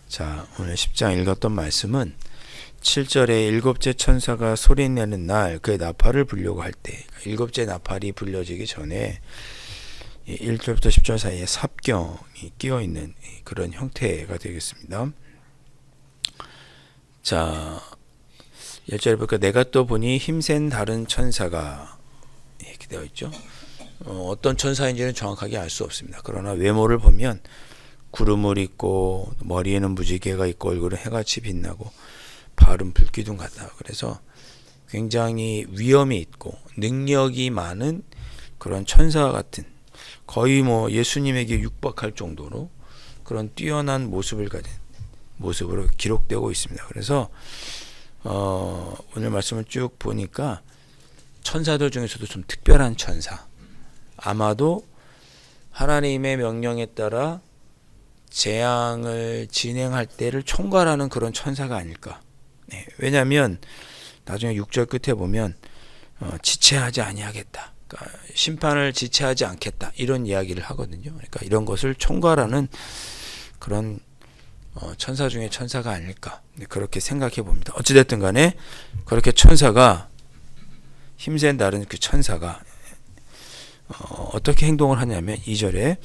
자, 오늘 10장 읽었던 말씀은 7절에 일곱째 천사가 소리내는 날 그의 나팔을 불려고 할 때, 일곱째 나팔이 불려지기 전에 1절부터 10절 사이에 삽경이 끼어 있는 그런 형태가 되겠습니다. 자, 1절에 보니까 내가 또 보니 힘센 다른 천사가 이렇게 되어 있죠. 어떤 천사인지는 정확하게 알 수 없습니다. 그러나 외모를 보면 구름을 입고 머리에는 무지개가 있고 얼굴은 해같이 빛나고 발은 불기둥 같다. 그래서 굉장히 위엄이 있고 능력이 많은 그런 천사 같은, 거의 뭐 예수님에게 육박할 정도로 그런 뛰어난 모습을 가진 모습으로 기록되고 있습니다. 그래서 오늘 말씀을 쭉 보니까 천사들 중에서도 좀 특별한 천사, 아마도 하나님의 명령에 따라 재앙을 진행할 때를 총괄하는 그런 천사가 아닐까. 네, 왜냐하면 나중에 6절 끝에 보면 지체하지 아니하겠다, 그러니까 심판을 지체하지 않겠다, 이런 이야기를 하거든요. 그러니까 이런 것을 총괄하는 그런 천사 중에 천사가 아닐까, 그렇게 생각해 봅니다. 어찌됐든 간에 그렇게 천사가, 힘센 다른 그 천사가 어떻게 행동을 하냐면 2절에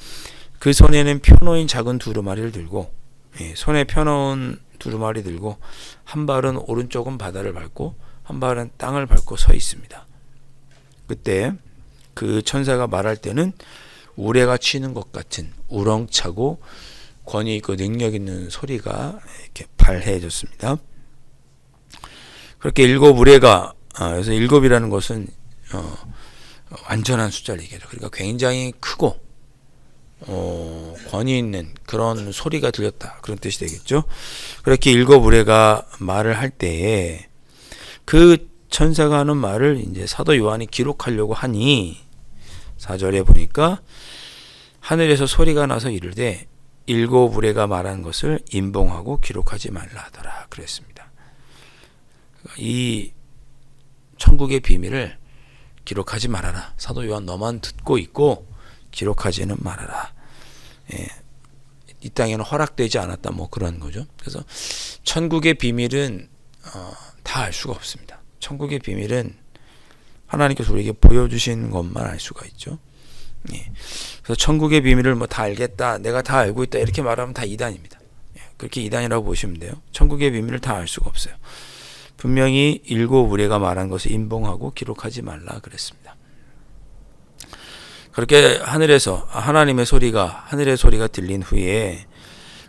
그 손에는 펴놓은 작은 두루마리를 들고, 손에 펴놓은 두루마리 들고 한 발은 오른쪽은 바다를 밟고 한 발은 땅을 밟고 서 있습니다. 그때 그 천사가 말할 때는 우레가 치는 것 같은 우렁차고 권위 있고 능력 있는 소리가 이렇게 발해졌습니다. 그렇게 일곱 우레가, 그래서 일곱이라는 것은 완전한 숫자를 얘기하죠. 그러니까 굉장히 크고 권위 있는 그런 소리가 들렸다, 그런 뜻이 되겠죠. 그렇게 일곱 우레가 말을 할 때에 그 천사가 하는 말을 이제 사도 요한이 기록하려고 하니 4절에 보니까 하늘에서 소리가 나서 이르되 일곱 우레가 말한 것을 임봉하고 기록하지 말라 하더라 그랬습니다. 이 천국의 비밀을 기록하지 말아라. 사도 요한 너만 듣고 있고 기록하지는 말아라. 이 땅에는 허락되지 않았다, 뭐 그런 거죠. 그래서 천국의 비밀은 다 알 수가 없습니다. 천국의 비밀은 하나님께서 우리에게 보여주신 것만 알 수가 있죠. 그래서 천국의 비밀을 뭐 다 알겠다, 내가 다 알고 있다, 이렇게 말하면 다 이단입니다. 그렇게 이단이라고 보시면 돼요. 천국의 비밀을 다 알 수가 없어요. 분명히 일곱 우레가 말한 것을 임봉하고 기록하지 말라 그랬습니다. 그렇게 하늘에서 하나님의 소리가, 하늘의 소리가 들린 후에,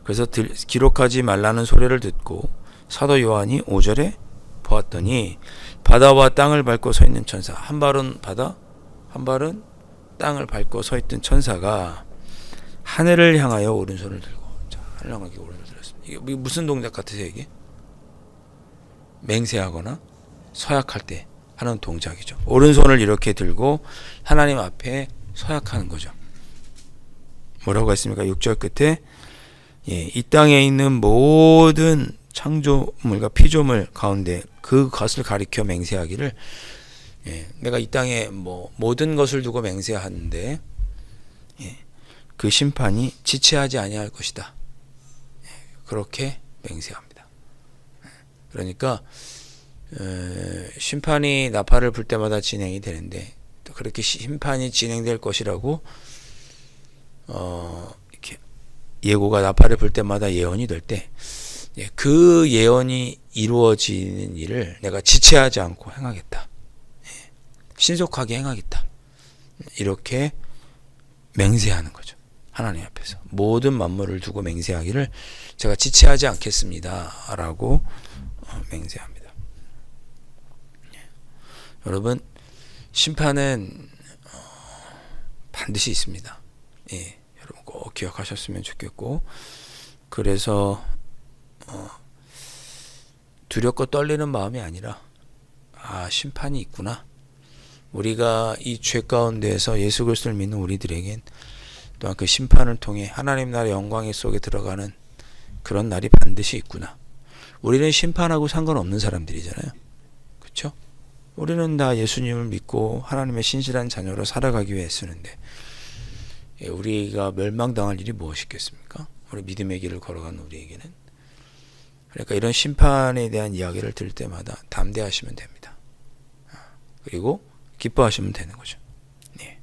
그래서 기록하지 말라는 소리를 듣고 사도 요한이 5절에 보았더니 바다와 땅을 밟고 서 있는 천사, 한 발은 바다, 한 발은 땅을 밟고 서 있던 천사가 하늘을 향하여 오른손을 들고, 자, 하늘을 향하여 오른손을 들었습니다. 이게 무슨 동작 같으세요? 이게 맹세하거나 서약할 때 하는 동작이죠. 오른손을 이렇게 들고 하나님 앞에 서약하는 거죠. 뭐라고 했습니까? 6절 끝에 이 땅에 있는 모든 창조물과 피조물 가운데 그것을 가리켜 맹세하기를, 내가 이 땅에 뭐 모든 것을 두고 맹세하는데 그 심판이 지체하지 아니할 것이다, 그렇게 맹세합니다. 그러니까 심판이 나팔을 불 때마다 진행이 되는데, 그렇게 심판이 진행될 것이라고 이렇게 예고가 나팔을 불 때마다 예언이 될 때, 그 예언이 이루어지는 일을 내가 지체하지 않고 행하겠다, 신속하게 행하겠다, 이렇게 맹세하는 거죠. 하나님 앞에서 모든 만물을 두고 맹세하기를 제가 지체하지 않겠습니다 라고 맹세합니다. 여러분, 심판은 반드시 있습니다. 여러분 꼭 기억하셨으면 좋겠고, 그래서 두렵고 떨리는 마음이 아니라, 심판이 있구나, 우리가 이 죄 가운데에서 예수 그리스도를 믿는 우리들에겐 또한 그 심판을 통해 하나님 나라의 영광의 속에 들어가는 그런 날이 반드시 있구나. 우리는 심판하고 상관없는 사람들이잖아요. 그렇죠? 우리는 다 예수님을 믿고 하나님의 신실한 자녀로 살아가기 위해 쓰는데 우리가 멸망당할 일이 무엇이겠습니까? 우리 믿음의 길을 걸어가는 우리에게는. 그러니까 이런 심판에 대한 이야기를 들을 때마다 담대하시면 됩니다. 그리고 기뻐하시면 되는 거죠. 예.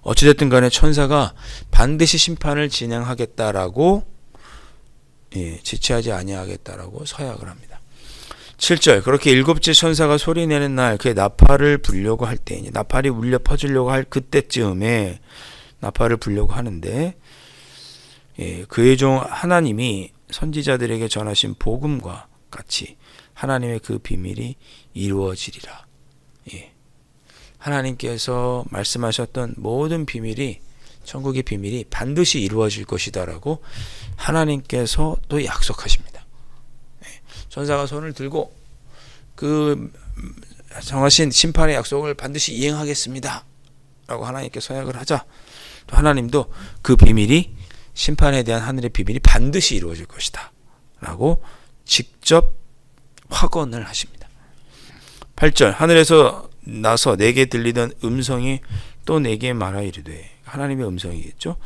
어찌됐든 간에 천사가 반드시 심판을 진행하겠다라고 지체하지 아니하겠다라고 서약을 합니다. 7절 그렇게 일곱째 천사가 소리내는 날 그의 나팔을 불려고 할 때이니 나팔이 울려 퍼지려고 할 그때쯤에 나팔을 불려고 하는데 그의 종 하나님이 선지자들에게 전하신 복음과 같이 하나님의 그 비밀이 이루어지리라. 하나님께서 말씀하셨던 모든 비밀이 천국의 비밀이 반드시 이루어질 것이다라고 하나님께서 또 약속하십니다. 천사가 손을 들고 그 정하신 심판의 약속을 반드시 이행하겠습니다 라고 하나님께 서약을 하자 또 하나님도 그 비밀이 심판에 대한 하늘의 비밀이 반드시 이루어질 것이다 라고 직접 확언을 하십니다. 8절 하늘에서 나서 내게 들리던 음성이 또 내게 말하 이르되 하나님의 음성이겠죠.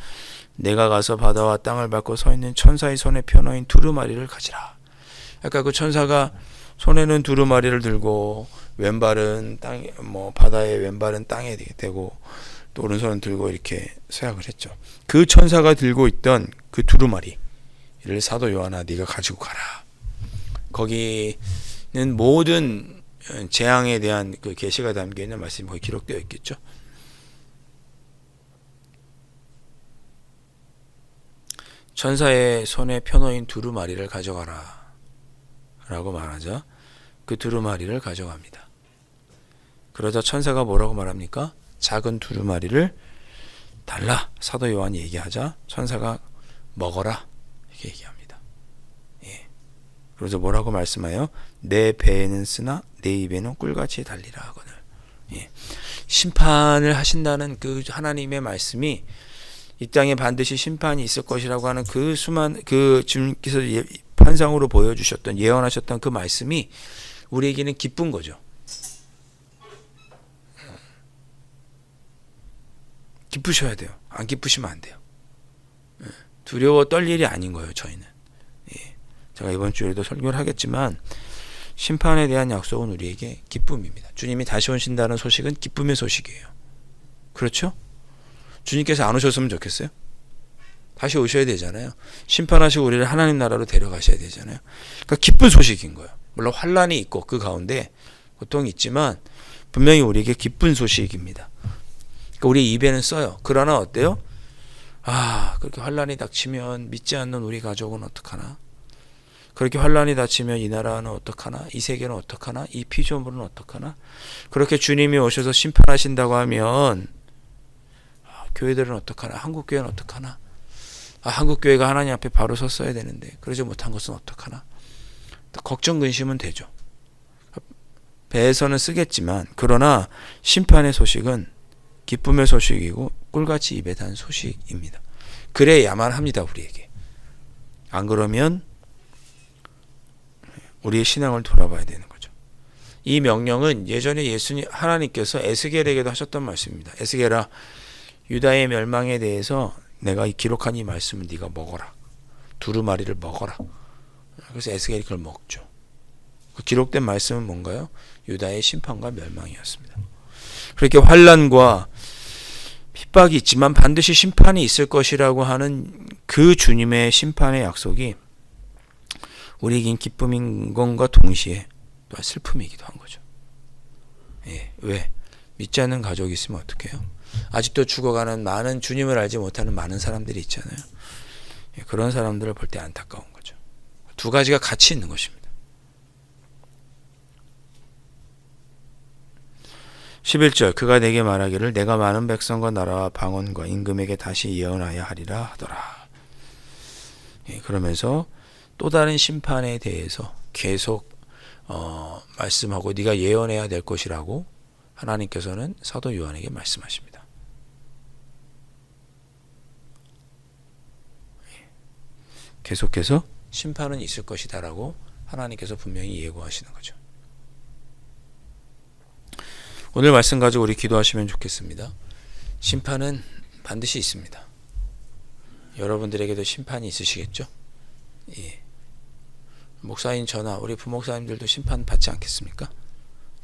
내가 가서 바다와 땅을 밟고 서 있는 천사의 손에 펴놓인 두루마리를 가지라. 아까 그 천사가 손에는 두루마리를 들고 왼발은 땅, 바다의 왼발은 땅에 대고 또 오른손은 들고 이렇게 서약을 했죠. 그 천사가 들고 있던 그 두루마리를 사도 요한아 네가 가지고 가라. 거기는 모든 재앙에 대한 그 계시가 담겨 있는 말씀이 거기 기록되어 있겠죠. 천사의 손에 펴놓인 두루마리를 가져가라 라고 말하자 그 두루마리를 가져갑니다. 그러자 천사가 뭐라고 말합니까? 작은 두루마리를 달라. 사도 요한이 얘기하자 천사가 먹어라 이렇게 얘기합니다. 그래서 뭐라고 말씀하여 내 배에는 쓰나 내 입에는 꿀같이 달리라 하거늘. 심판을 하신다는 그 하나님의 말씀이 이 땅에 반드시 심판이 있을 것이라고 하는 그 주님께서 환상으로 보여주셨던 예언하셨던 그 말씀이 우리에게는 기쁜 거죠. 기쁘셔야 돼요. 안 기쁘시면 안 돼요. 두려워 떨 일이 아닌 거예요. 저희는. 제가 이번 주에도 설교를 하겠지만 심판에 대한 약속은 우리에게 기쁨입니다. 주님이 다시 오신다는 소식은 기쁨의 소식이에요. 그렇죠? 주님께서 안 오셨으면 좋겠어요? 다시 오셔야 되잖아요. 심판하시고 우리를 하나님 나라로 데려가셔야 되잖아요. 그러니까 기쁜 소식인 거예요. 물론 환란이 있고 그 가운데 고통이 있지만 분명히 우리에게 기쁜 소식입니다. 그러니까 우리 입에는 써요. 그러나 어때요? 그렇게 환란이 닥치면 믿지 않는 우리 가족은 어떡하나? 그렇게 환란이 닥치면 이 나라는 어떡하나? 이 세계는 어떡하나? 이 피조물은 어떡하나? 그렇게 주님이 오셔서 심판하신다고 하면 교회들은 어떡하나? 한국교회는 어떡하나? 한국교회가 하나님 앞에 바로 섰어야 되는데 그러지 못한 것은 어떡하나? 걱정 근심은 되죠. 배에서는 쓰겠지만 그러나 심판의 소식은 기쁨의 소식이고 꿀같이 입에 단 소식입니다. 그래야만 합니다. 우리에게. 안 그러면 우리의 신앙을 돌아봐야 되는 거죠. 이 명령은 예전에 하나님께서 에스겔에게도 하셨던 말씀입니다. 에스겔아 유다의 멸망에 대해서 내가 기록한 이 말씀을 네가 먹어라. 두루마리를 먹어라. 그래서 에스겔이 그걸 먹죠. 그 기록된 말씀은 뭔가요? 유다의 심판과 멸망이었습니다. 그렇게 환난과 핍박이 있지만 반드시 심판이 있을 것이라고 하는 그 주님의 심판의 약속이 우리에겐 기쁨인 것과 동시에 또 슬픔이기도 한 거죠. 왜? 믿지 않는 가족이 있으면 어떡해요? 아직도 죽어가는 많은 주님을 알지 못하는 많은 사람들이 있잖아요. 그런 사람들을 볼 때 안타까운 거죠. 두 가지가 같이 있는 것입니다. 11절 그가 내게 말하기를 내가 많은 백성과 나라와 방언과 임금에게 다시 예언하여 하리라 하더라. 그러면서 또 다른 심판에 대해서 계속 말씀하고 네가 예언해야 될 것이라고 하나님께서는 사도 요한에게 말씀하십니다. 계속해서 심판은 있을 것이다라고 하나님께서 분명히 예고하시는 거죠. 오늘 말씀 가지고 우리 기도하시면 좋겠습니다. 심판은 반드시 있습니다. 여러분들에게도 심판이 있으시겠죠? 예. 목사인 저나 우리 부목사님들도 심판 받지 않겠습니까?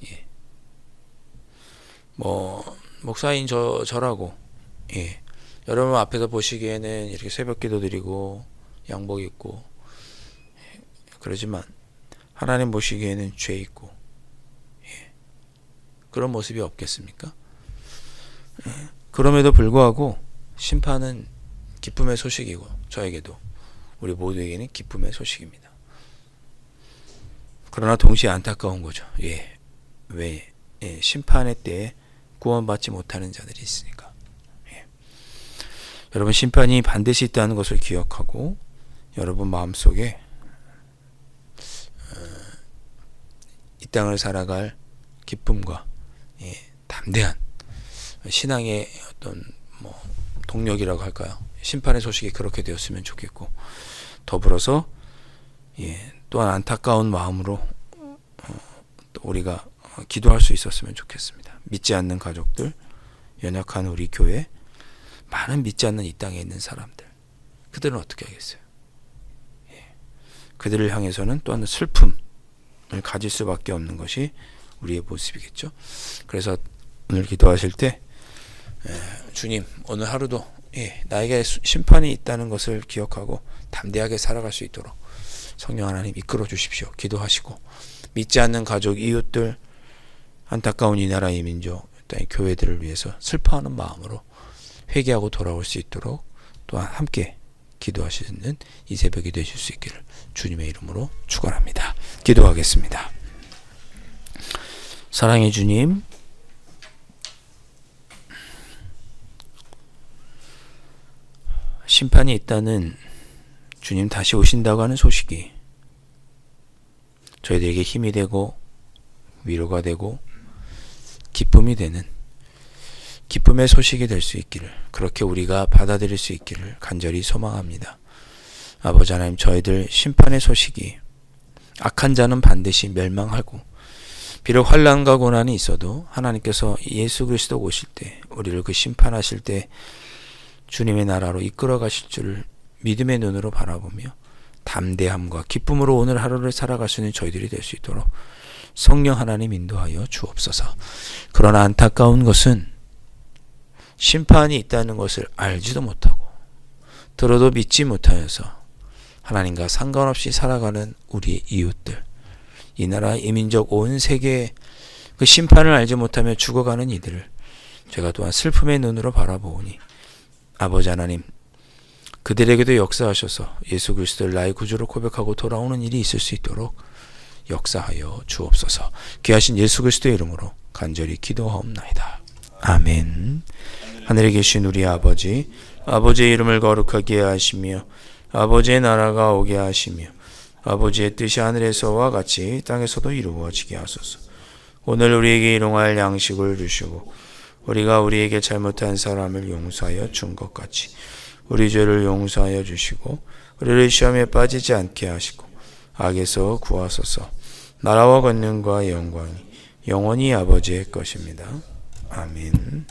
예. 목사인 저라고, 예. 여러분 앞에서 보시기에는 이렇게 새벽 기도 드리고 양복 입고, 예. 그러지만 하나님 보시기에는 죄 있고, 예. 그런 모습이 없겠습니까? 예. 그럼에도 불구하고 심판은 기쁨의 소식이고, 저에게도 우리 모두에게는 기쁨의 소식입니다. 그러나 동시에 안타까운 거죠. 예. 왜? 예. 심판의 때에 구원받지 못하는 자들이 있으니까. 예. 여러분, 심판이 반드시 있다는 것을 기억하고 여러분 마음속에 이 땅을 살아갈 기쁨과, 예, 담대한 신앙의 어떤 동력이라고 할까요? 심판의 소식이 그렇게 되었으면 좋겠고, 더불어서, 예, 또한 안타까운 마음으로 또 우리가 기도할 수 있었으면 좋겠습니다. 믿지 않는 가족들, 연약한 우리 교회, 많은 믿지 않는 이 땅에 있는 사람들, 그들은 어떻게 하겠어요? 예. 그들을 향해서는 또한 슬픔을 가질 수밖에 없는 것이 우리의 모습이겠죠. 그래서 오늘 기도하실 때, 주님, 오늘 하루도, 예, 나에게 심판이 있다는 것을 기억하고 담대하게 살아갈 수 있도록 성령 하나님 이끌어 주십시오. 기도하시고, 믿지 않는 가족, 이웃들, 안타까운 이 나라 이 민족, 이 교회들을 위해서 슬퍼하는 마음으로 회개하고 돌아올 수 있도록 또한 함께 기도하시는 이 새벽이 되실 수 있기를 주님의 이름으로 축원합니다. 기도하겠습니다. 사랑의 주님, 심판이 있다는, 주님 다시 오신다고 하는 소식이 저희들에게 힘이 되고 위로가 되고 기쁨이 되는 기쁨의 소식이 될 수 있기를, 그렇게 우리가 받아들일 수 있기를 간절히 소망합니다. 아버지 하나님, 저희들 심판의 소식이, 악한 자는 반드시 멸망하고 비록 환난과 고난이 있어도 하나님께서 예수 그리스도 오실 때, 우리를 그 심판하실 때 주님의 나라로 이끌어 가실 줄을 믿음의 눈으로 바라보며 담대함과 기쁨으로 오늘 하루를 살아갈 수 있는 저희들이 될 수 있도록 성령 하나님 인도하여 주옵소서. 그러나 안타까운 것은 심판이 있다는 것을 알지도 못하고 들어도 믿지 못하여서 하나님과 상관없이 살아가는 우리 이웃들, 이 나라 이 민족 온 세계의 그 심판을 알지 못하며 죽어가는 이들을 제가 또한 슬픔의 눈으로 바라보오니, 아버지 하나님, 그들에게도 역사하셔서 예수 그리스도를 나의 구주로 고백하고 돌아오는 일이 있을 수 있도록 역사하여 주옵소서. 귀하신 예수 그리스도의 이름으로 간절히 기도하옵나이다. 아멘. 하늘에 계신 우리 아버지, 아버지의 이름을 거룩하게 하시며 아버지의 나라가 오게 하시며 아버지의 뜻이 하늘에서와 같이 땅에서도 이루어지게 하소서. 오늘 우리에게 일용할 양식을 주시고 우리가 우리에게 잘못한 사람을 용서하여 준 것 같이 우리 죄를 용서하여 주시고 우리를 시험에 빠지지 않게 하시고 악에서 구하소서. 나라와 권능과 영광이 영원히 아버지의 것입니다. 아멘.